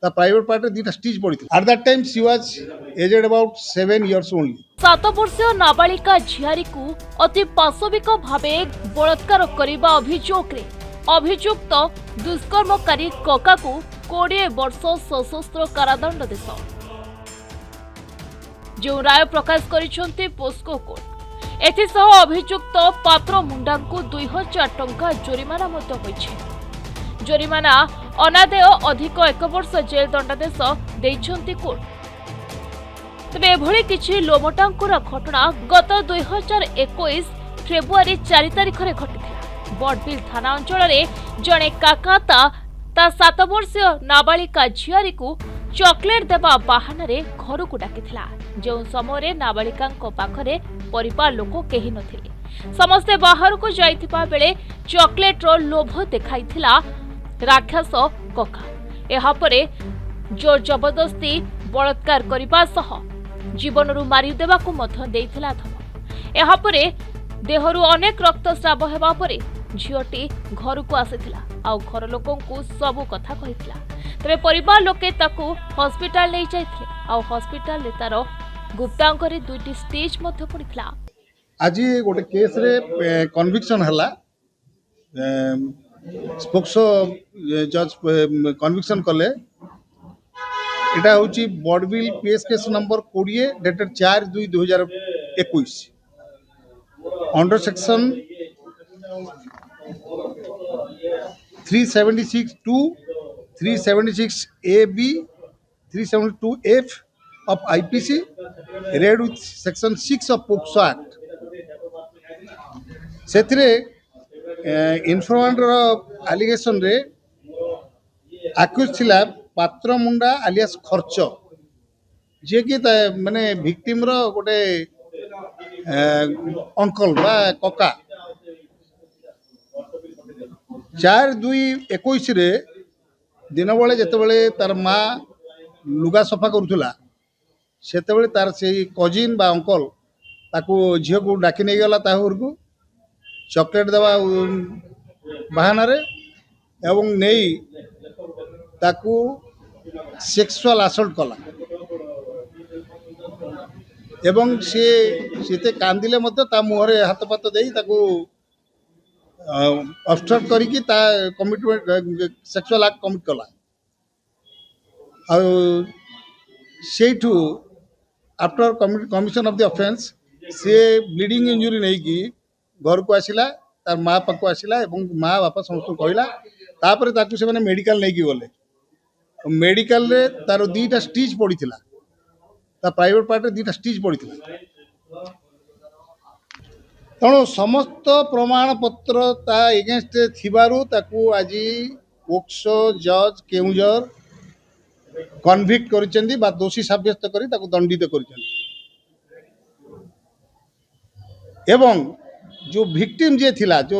The private part dita stitch padi. At that time she was aged about 7 years only. 7 वर्षीय नाबालिका झियारी को अति पाशविक भावे बलात्कार करने अभियोगे अभियुक्त दुष्कर्मकारी कका को 20 वर्ष सशस्त्र कारादंड देश जो राय प्रकाश करिसेंती पोस्को कोर्ट एथिसह अभियुक्त पात्र मुंडा को 2000 टंका जोरिमाना मध्य होइछे। जोरिमाना अनादेय अधिक 1 वर्ष जेल दंडादेश देइछंती कोर्ट। तेबे एभଳି किछि लोमटांकुर घटना गत 2021 फेब्रुआरी 4 तारिख रे घटिथिला। बडबिल थाना अंचल रे जणे काका ता 7 वर्षीय नाबालिका झियारी को चॉकलेट देबा बाहाना रे घर को डाकिथिला। जो समय नाबालिका पाखरे परिवार लोक केही नथिले। समस्ते बाहर को जाइथिबा बेले चॉकलेट रो लोभ देखाइथिला राक्षस कका। एहा परे जोर जबरदस्ती बलात्कार करबा सह जीवनरू मारी देबाकू मध्य देइथिला धमक। एहा परे देहरु अनेक रक्तस्राव हेबा परे झियोटी घर को आसीथिला आ घर लोकंकू सबु कथा कहिथिला। तबे परिवार लोके ताकू हॉस्पिटल नै जाइथिले आ हॉस्पिटल रे तार गुप्तांग रे 2टी स्टेज मध्य पड़िथिला। आज गोटे केस रे कन्विक्शन हला स्पोक्सो जज कन्विक्शन कले। एटा होची Barbil PS case number 20 dated 4/2/2021 under section 376(2), 376(a)(b), 372(f) of IPC read with section 6 of POCSO Act। सेथिरे इन्फॉर्मेंटर allegation रे अक्यूज थिला पात्र मुंडा आलियास खर्च जे कि माने विक्टिम रो गोटे अंकल बा कका। 4/2/21 रे दिन बेले जेतेबेले तार माँ लुगा सफा करुला सेतेबेले तार से कजिन बा अंकल ताकू झील को डाकी नहीं गला ता घर को चॉकलेट देवा बहाना रे एवं नहीं ताकू सेक्सुअल असल्ट कला एवं सीते कांदिले मध्य ता मुहरे हाथ पात देई ताकू ऑब्स्ट्रक्ट करिकी ता कमिटमेंट सेक्सुअल एक्ट कमिट कला। Sethu after commission of the offence से ब्लीडिंग इंजुरी नहीं की घर को आसिला तार माँ पाक आसिला एवं माँ बापा समस्त कहला तापर ताकू से माने मेडिकल नहीं की गले। मेडिकल रे तार 2टा स्टिच पड़ीथिला ता प्राइवेट पार्ट रे 2टा स्टिच पड़ीथिला। तेणु समस्त प्रमाण पत्र ता एगेंस्ट थिबारु ताकू आज पोक्सो जज केउंझर कन्विक्ट करिसेंती बा दोषी साब्यस्त करी ताकू दंडित करिसेंती। एवं जो विक्टिम जे थिला जो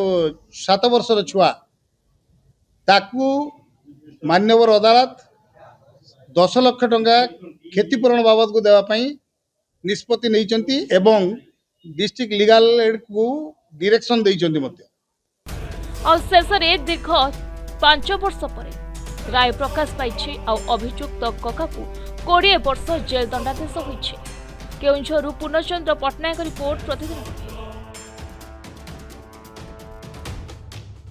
7 वर्षर छुआ ताकू मान्यवर अदालत 10 लाख टंका क्षतिपूरण बाबद को देवाई निष्पत्ति नहीं एवं डिस्ट्रिक्ट लीगल एड को डायरेक्शन देइचंती मध्य। और शेष रे दीर्घ 5 वर्ष पर राय प्रकाश पाई अभियुक्त कका को 20 वर्ष जेल दंडादेश होइछे। केउंझरु पूर्णचंद्र पटनायक रिपोर्ट प्रतिदिन।